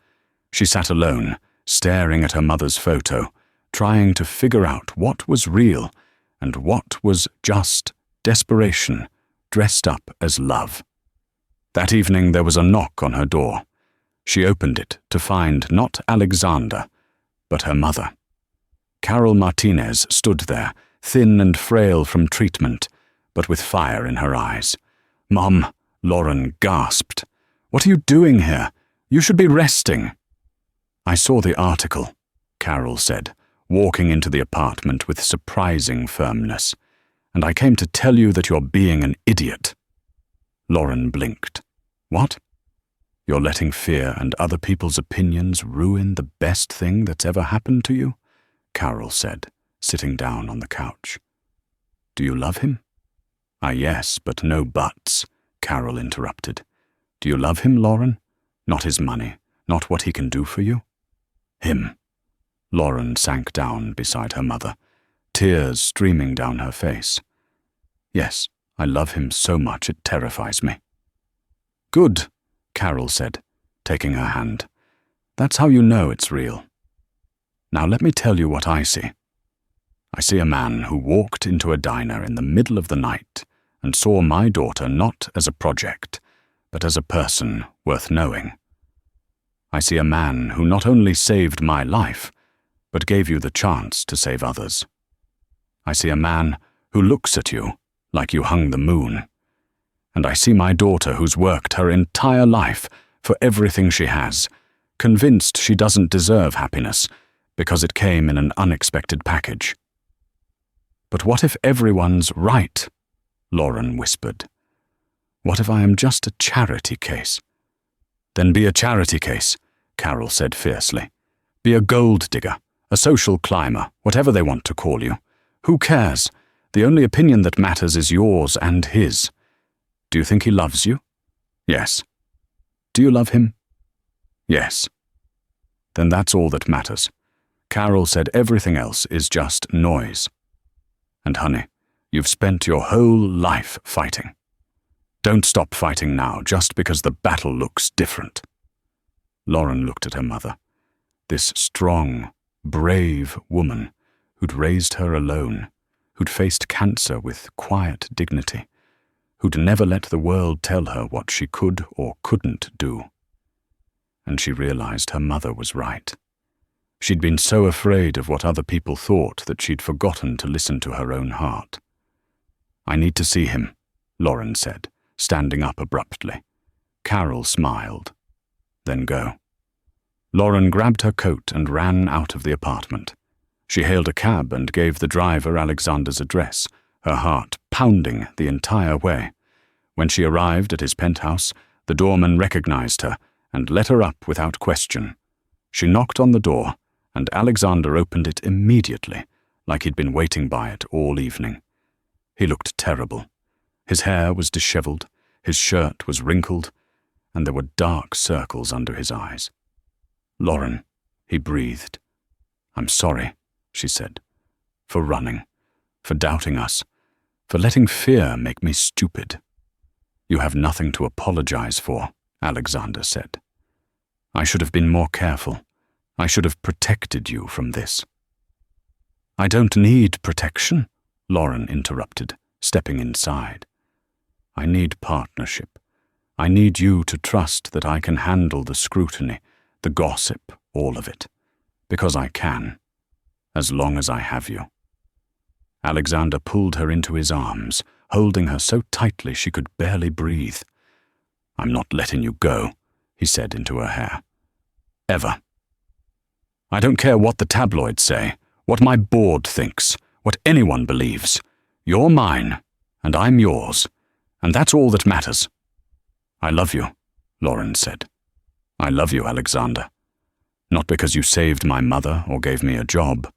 A: She sat alone, staring at her mother's photo, trying to figure out what was real and what was just desperation dressed up as love. That evening there was a knock on her door. She opened it to find not Alexander, but her mother. Carol Martinez stood there, thin and frail from treatment, but with fire in her eyes. "Mom," Lauren gasped. "What are you doing here? You should be resting." "I saw the article," Carol said, walking into the apartment with surprising firmness. "And I came to tell you that you're being an idiot." Lauren blinked. "What?" "You're letting fear and other people's opinions ruin the best thing that's ever happened to you," Carol said, sitting down on the couch. "Do you love him?" "Ah, yes, but no buts," Carol interrupted. "Do you love him, Lauren? Not his money, not what he can do for you?" "Him." Lauren sank down beside her mother, tears streaming down her face. "Yes, I love him so much it terrifies me." "Good," Carol said, taking her hand. "That's how you know it's real. Now let me tell you what I see. I see a man who walked into a diner in the middle of the night and saw my daughter not as a project, but as a person worth knowing. I see a man who not only saved my life, but gave you the chance to save others. I see a man who looks at you like you hung the moon. And I see my daughter who's worked her entire life for everything she has, convinced she doesn't deserve happiness because it came in an unexpected package." "But what if everyone's right?" Lauren whispered. "What if I am just a charity case?" "Then be a charity case," Carol said fiercely. "Be a gold digger, a social climber, whatever they want to call you. Who cares? The only opinion that matters is yours and his. Do you think he loves you?" "Yes." "Do you love him?" "Yes." "Then that's all that matters." Carol said everything else is just noise. "And honey, you've spent your whole life fighting. Don't stop fighting now just because the battle looks different." Lauren looked at her mother. This strong, brave woman who'd raised her alone, who'd faced cancer with quiet dignity, who'd never let the world tell her what she could or couldn't do. And she realized her mother was right. She'd been so afraid of what other people thought that she'd forgotten to listen to her own heart. "I need to see him," Lauren said, standing up abruptly. Carol smiled. "Then go." Lauren grabbed her coat and ran out of the apartment. She hailed a cab and gave the driver Alexander's address, her heart pounding the entire way. When she arrived at his penthouse, the doorman recognized her and let her up without question. She knocked on the door, and Alexander opened it immediately, like he'd been waiting by it all evening. He looked terrible. His hair was disheveled, his shirt was wrinkled, and there were dark circles under his eyes. "Lauren," he breathed. "I'm sorry," she said, "for running, for doubting us, for letting fear make me stupid. You have nothing to apologize for, Alexander said. I should have been more careful. I should have protected you from this. I don't need protection, Lauren interrupted, stepping inside. I need partnership. I need you to trust that I can handle the scrutiny, the gossip, all of it. Because I can, as long as I have you. Alexander pulled her into his arms, holding her so tightly she could barely breathe. I'm not letting you go, he said into her hair. Ever. I don't care what the tabloids say, what my board thinks, what anyone believes. You're mine, and I'm yours, and that's all that matters. I love you, Lauren said. I love you, Alexander. Not because you saved my mother or gave me a job.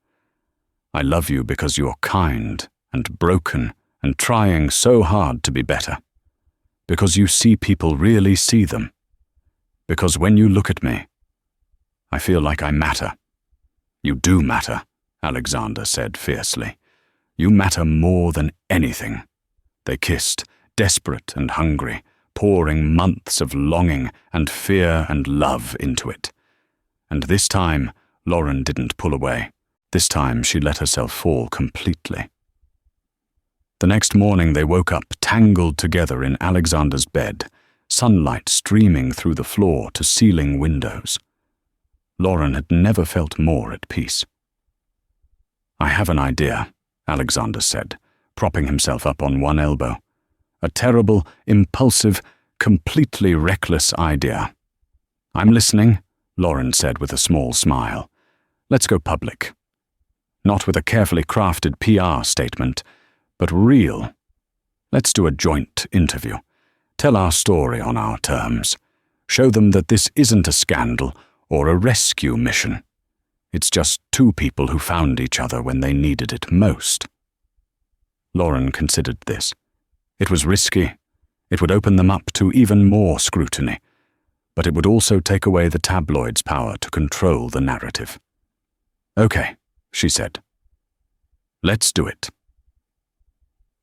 A: I love you because you're kind and broken and trying so hard to be better. Because you see people really see them. Because when you look at me, I feel like I matter. You do matter, Alexander said fiercely. You matter more than anything. They kissed, desperate and hungry, pouring months of longing and fear and love into it. And this time, Lauren didn't pull away. This time she let herself fall completely. The next morning they woke up tangled together in Alexander's bed, sunlight streaming through the floor to ceiling windows. Lauren had never felt more at peace. I have an idea, Alexander said, propping himself up on one elbow. A terrible, impulsive, completely reckless idea. I'm listening, Lauren said with a small smile. Let's go public. Not with a carefully crafted PR statement, but real. Let's do a joint interview. Tell our story on our terms. Show them that this isn't a scandal or a rescue mission. It's just two people who found each other when they needed it most. Lauren considered this. It was risky. It would open them up to even more scrutiny, but it would also take away the tabloids' power to control the narrative. Okay, she said. Let's do it.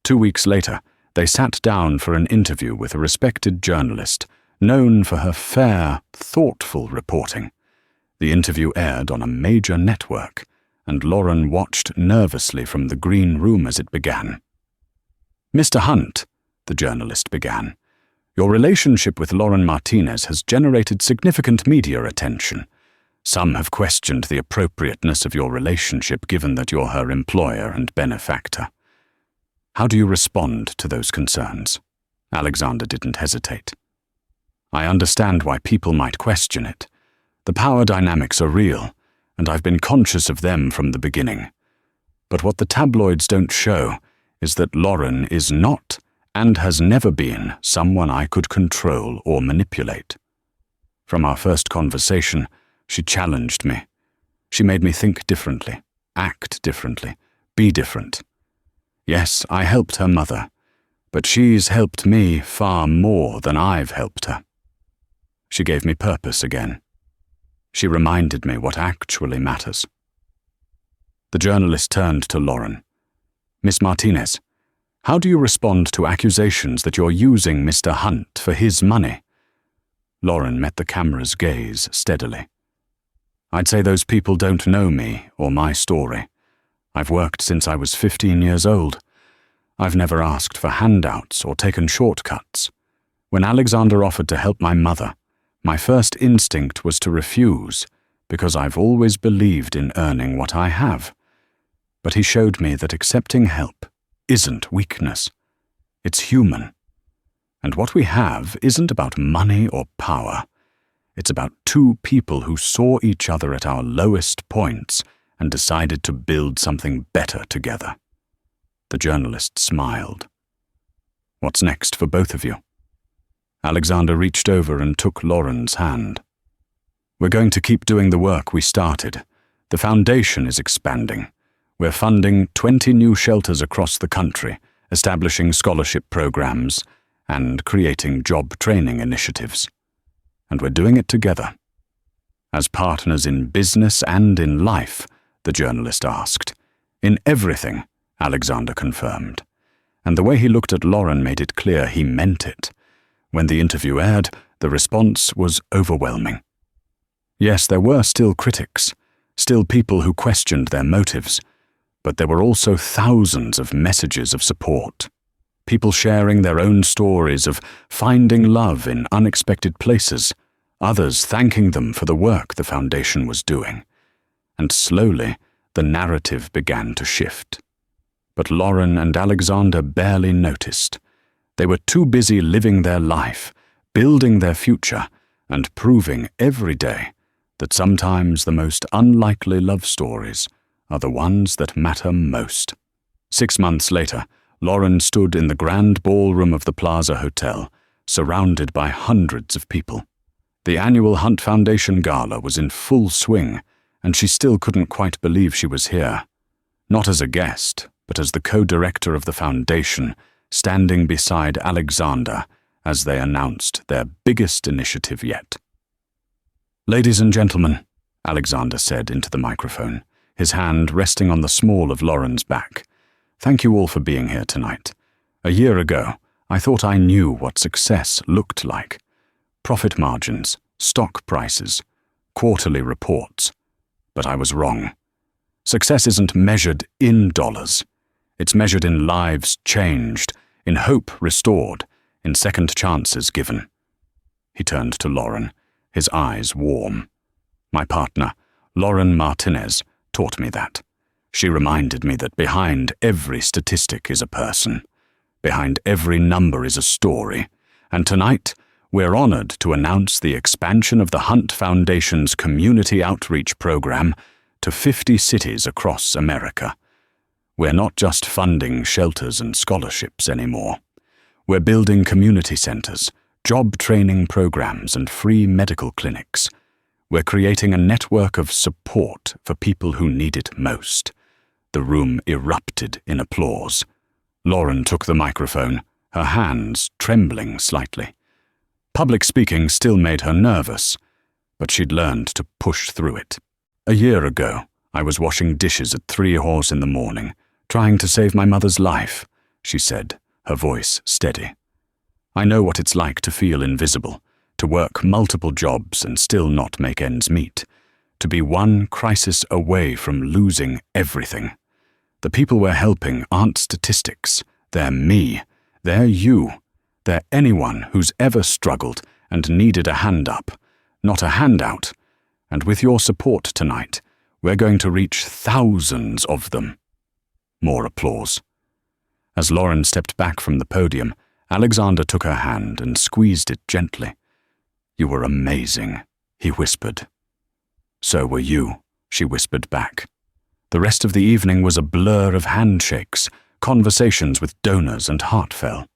A: 2 weeks later, they sat down for an interview with a respected journalist, known for her fair, thoughtful reporting. The interview aired on a major network, and Lauren watched nervously from the green room as it began. Mr. Hunt, the journalist began, your relationship with Lauren Martinez has generated significant media attention. Some have questioned the appropriateness of your relationship given that you're her employer and benefactor. How do you respond to those concerns? Alexander didn't hesitate. I understand why people might question it. The power dynamics are real, and I've been conscious of them from the beginning. But what the tabloids don't show is that Lauren is not, and has never been, someone I could control or manipulate. From our first conversation, she challenged me. She made me think differently, act differently, be different. Yes, I helped her mother, but she's helped me far more than I've helped her. She gave me purpose again. She reminded me what actually matters. The journalist turned to Lauren. Miss Martinez, how do you respond to accusations that you're using Mr. Hunt for his money? Lauren met the camera's gaze steadily. I'd say those people don't know me or my story. I've worked since I was 15 years old. I've never asked for handouts or taken shortcuts. When Alexander offered to help my mother, my first instinct was to refuse, because I've always believed in earning what I have. But he showed me that accepting help isn't weakness. It's human. And what we have isn't about money or power. It's about two people who saw each other at our lowest points and decided to build something better together. The journalist smiled. What's next for both of you? Alexander reached over and took Lauren's hand. We're going to keep doing the work we started. The foundation is expanding. We're funding 20 new shelters across the country, establishing scholarship programs, and creating job training initiatives. And we're doing it together. As partners in business and in life, the journalist asked. In everything, Alexander confirmed. and the way he looked at Lauren made it clear he meant it. When the interview aired, the response was overwhelming. Yes, there were still critics, still people who questioned their motives, but there were also thousands of messages of support. People sharing their own stories of finding love in unexpected places, others thanking them for the work the foundation was doing. And slowly, the narrative began to shift. But Lauren and Alexander barely noticed. They were too busy living their life, building their future, and proving every day that sometimes the most unlikely love stories are the ones that matter most. 6 months later, Lauren stood in the grand ballroom of the Plaza Hotel, surrounded by hundreds of people. The annual Hunt Foundation Gala was in full swing, and she still couldn't quite believe she was here. Not as a guest, but as the co-director of the foundation, standing beside Alexander as they announced their biggest initiative yet. "Ladies and gentlemen," Alexander said into the microphone, his hand resting on the small of Lauren's back, "thank you all for being here tonight. A year ago, I thought I knew what success looked like. Profit margins, stock prices, quarterly reports. But I was wrong. Success isn't measured in dollars. It's measured in lives changed, in hope restored, in second chances given." He turned to Lauren, his eyes warm. "My partner, Lauren Martinez, taught me that. She reminded me that behind every statistic is a person. Behind every number is a story. And tonight, we're honored to announce the expansion of the Hunt Foundation's community outreach program to 50 cities across America. We're not just funding shelters and scholarships anymore. We're building community centers, job training programs, and free medical clinics. We're creating a network of support for people who need it most." The room erupted in applause. Lauren took the microphone, her hands trembling slightly. Public speaking still made her nervous, but she'd learned to push through it. "A year ago, I was washing dishes at 3 hours in the morning, trying to save my mother's life," she said, her voice steady. "I know what it's like to feel invisible, to work multiple jobs and still not make ends meet, to be one crisis away from losing everything. The people we're helping aren't statistics. They're me. They're you. They're anyone who's ever struggled and needed a hand up, not a handout. And with your support tonight, we're going to reach thousands of them." More applause. As Lauren stepped back from the podium, Alexander took her hand and squeezed it gently. "You were amazing," he whispered. "So were you," she whispered back. The rest of the evening was a blur of handshakes, conversations with donors, and heartfelt